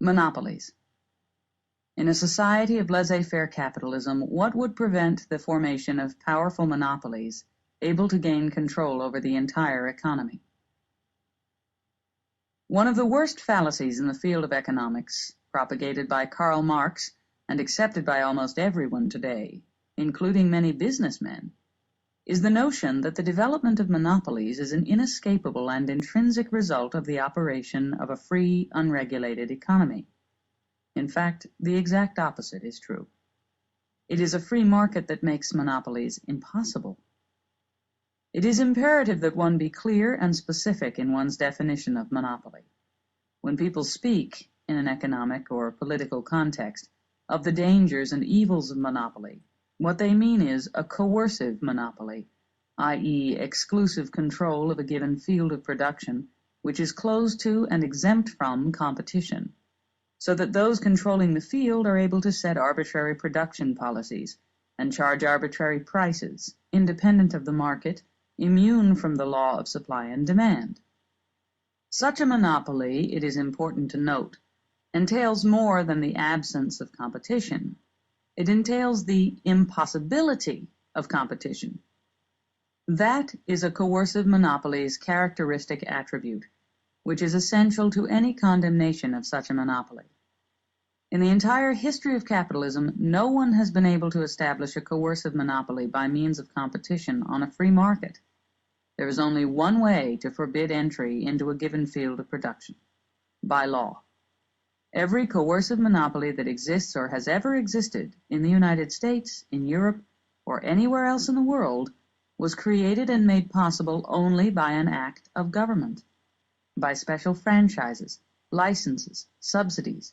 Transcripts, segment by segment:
Monopolies. In a society of laissez-faire capitalism, what would prevent the formation of powerful monopolies able to gain control over the entire economy? One of the worst fallacies in the field of economics, propagated by Karl Marx and accepted by almost everyone today, including many businessmen, is the notion that the development of monopolies is an inescapable and intrinsic result of the operation of a free, unregulated economy. In fact, the exact opposite is true. It is a free market that makes monopolies impossible. It is imperative that one be clear and specific in one's definition of monopoly. When people speak, in an economic or political context, of the dangers and evils of monopoly, what they mean is a coercive monopoly, i.e., exclusive control of a given field of production, which is closed to and exempt from competition, so that those controlling the field are able to set arbitrary production policies and charge arbitrary prices, independent of the market, immune from the law of supply and demand. Such a monopoly, it is important to note, entails more than the absence of competition. It entails the impossibility of competition. That is a coercive monopoly's characteristic attribute, which is essential to any condemnation of such a monopoly. In the entire history of capitalism, no one has been able to establish a coercive monopoly by means of competition on a free market. There is only one way to forbid entry into a given field of production: by law. Every coercive monopoly that exists or has ever existed in the United States, in Europe, or anywhere else in the world was created and made possible only by an act of government, by special franchises, licenses, subsidies,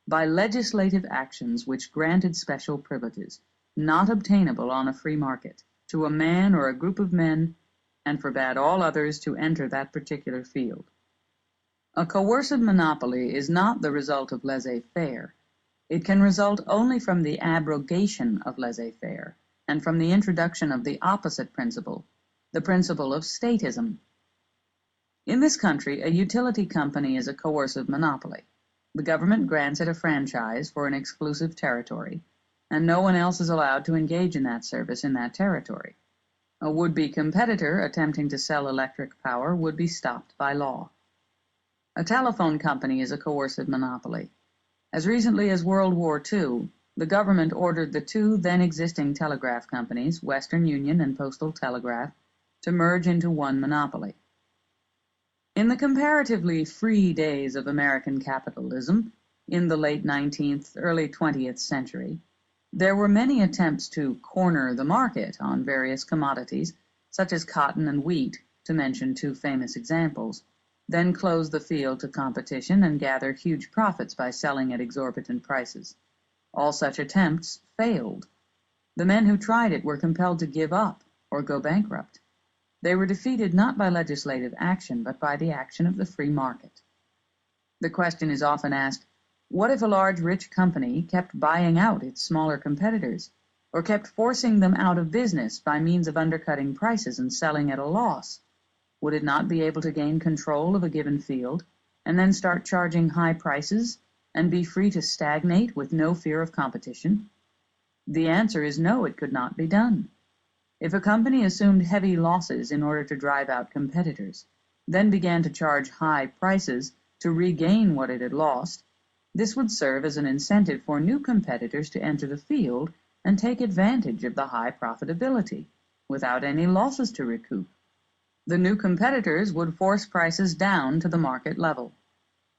by legislative actions which granted special privileges, not obtainable on a free market, to a man or a group of men, and forbade all others to enter that particular field. A coercive monopoly is not the result of laissez-faire. It can result only from the abrogation of laissez-faire and from the introduction of the opposite principle, the principle of statism. In this country, a utility company is a coercive monopoly. The government grants it a franchise for an exclusive territory, and no one else is allowed to engage in that service in that territory. A would-be competitor attempting to sell electric power would be stopped by law. A telephone company is a coercive monopoly. As recently as World War II, the government ordered the two then-existing telegraph companies, Western Union and Postal Telegraph, to merge into one monopoly. In the comparatively free days of American capitalism, in the late 19th, early 20th century, there were many attempts to corner the market on various commodities, such as cotton and wheat, to mention two famous examples, then close the field to competition and gather huge profits by selling at exorbitant prices. All such attempts failed. The men who tried it were compelled to give up or go bankrupt. They were defeated not by legislative action, but by the action of the free market. The question is often asked, what if a large rich company kept buying out its smaller competitors, or kept forcing them out of business by means of undercutting prices and selling at a loss? Would it not be able to gain control of a given field, and then start charging high prices, and be free to stagnate with no fear of competition? The answer is no, it could not be done. If a company assumed heavy losses in order to drive out competitors, then began to charge high prices to regain what it had lost, this would serve as an incentive for new competitors to enter the field and take advantage of the high profitability, without any losses to recoup. The new competitors would force prices down to the market level.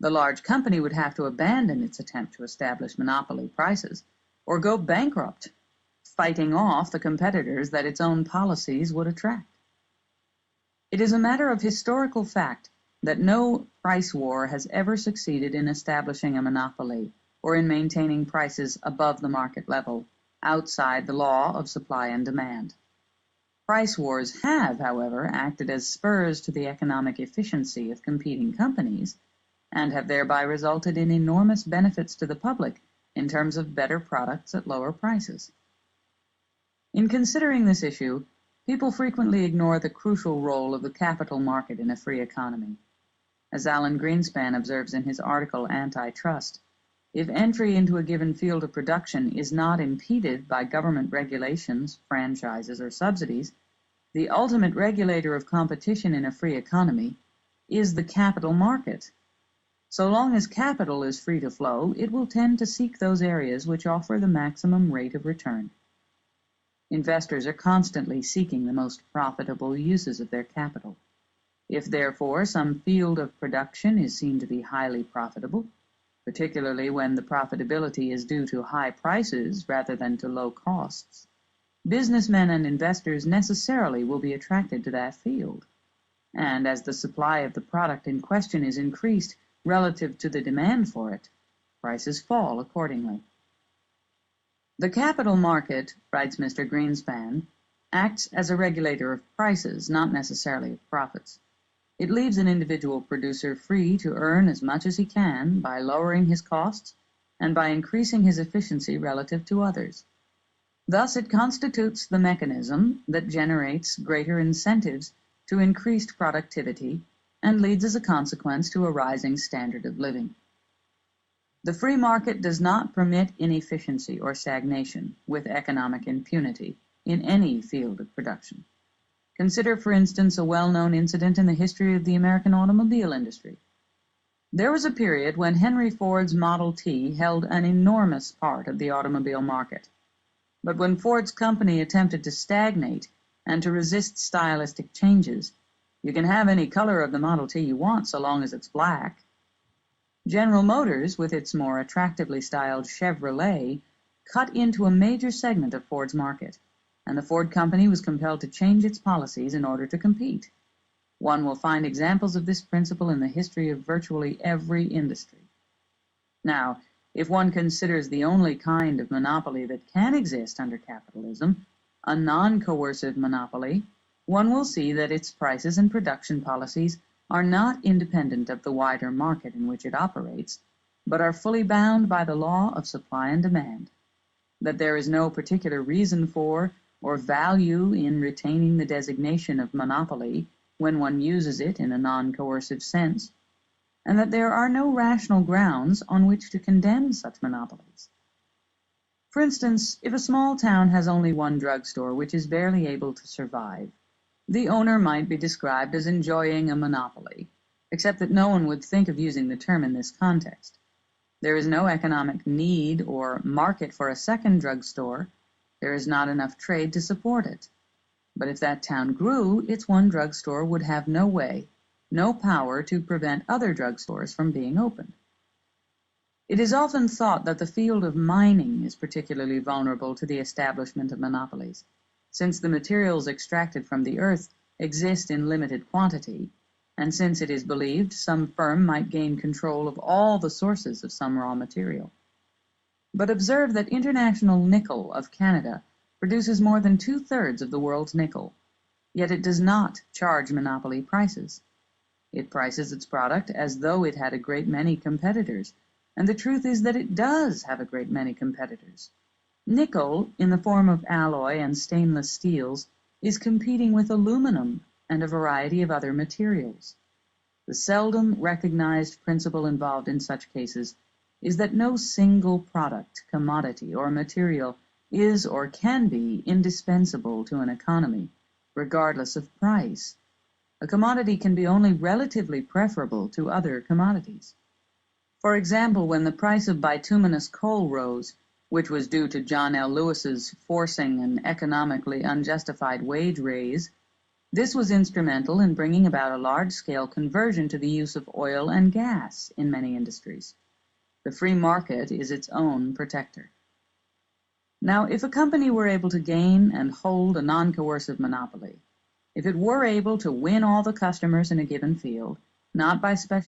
The large company would have to abandon its attempt to establish monopoly prices, or go bankrupt, fighting off the competitors that its own policies would attract. It is a matter of historical fact that no price war has ever succeeded in establishing a monopoly or in maintaining prices above the market level, outside the law of supply and demand. Price wars have, however, acted as spurs to the economic efficiency of competing companies, and have thereby resulted in enormous benefits to the public in terms of better products at lower prices. In considering this issue, people frequently ignore the crucial role of the capital market in a free economy. As Alan Greenspan observes in his article Antitrust, If entry into a given field of production is not impeded by government regulations, franchises, or subsidies, the ultimate regulator of competition in a free economy is the capital market. So long as capital is free to flow, it will tend to seek those areas which offer the maximum rate of return. Investors are constantly seeking the most profitable uses of their capital. If, therefore, some field of production is seen to be highly profitable, particularly when the profitability is due to high prices rather than to low costs, businessmen and investors necessarily will be attracted to that field. And as the supply of the product in question is increased relative to the demand for it, prices fall accordingly. The capital market, writes Mr. Greenspan, acts as a regulator of prices, not necessarily of profits. It leaves an individual producer free to earn as much as he can by lowering his costs and by increasing his efficiency relative to others. Thus it constitutes the mechanism that generates greater incentives to increased productivity and leads as a consequence to a rising standard of living. The free market does not permit inefficiency or stagnation with economic impunity in any field of production. Consider, for instance, a well-known incident in the history of the American automobile industry. There was a period when Henry Ford's Model T held an enormous part of the automobile market. But when Ford's company attempted to stagnate and to resist stylistic changes, you can have any color of the Model T you want so long as it's black. General Motors, with its more attractively styled Chevrolet, cut into a major segment of Ford's market, and the Ford company was compelled to change its policies in order to compete. One will find examples of this principle in the history of virtually every industry. Now, if one considers the only kind of monopoly that can exist under capitalism, a non-coercive monopoly, one will see that its prices and production policies are not independent of the wider market in which it operates, but are fully bound by the law of supply and demand, that there is no particular reason for or value in retaining the designation of monopoly when one uses it in a non-coercive sense, and that there are no rational grounds on which to condemn such monopolies. For instance, if a small town has only one drugstore which is barely able to survive, the owner might be described as enjoying a monopoly, except that no one would think of using the term in this context. There is no economic need or market for a second drugstore. There is not enough trade to support it. But if that town grew, its one drugstore would have no way, no power to prevent other drugstores from being opened. It is often thought that the field of mining is particularly vulnerable to the establishment of monopolies, since the materials extracted from the earth exist in limited quantity, and since it is believed some firm might gain control of all the sources of some raw material. But observe that International Nickel of Canada produces more than 2/3 of the world's nickel, yet it does not charge monopoly prices. It prices its product as though it had a great many competitors, and the truth is that it does have a great many competitors. Nickel, in the form of alloy and stainless steels, is competing with aluminum and a variety of other materials. The seldom recognized principle involved in such cases is that no single product, commodity, or material is or can be indispensable to an economy, regardless of price. A commodity can be only relatively preferable to other commodities. For example, when the price of bituminous coal rose, which was due to John L. Lewis's forcing an economically unjustified wage raise, this was instrumental in bringing about a large-scale conversion to the use of oil and gas in many industries. The free market is its own protector. Now, if a company were able to gain and hold a non-coercive monopoly, if it were able to win all the customers in a given field, not by special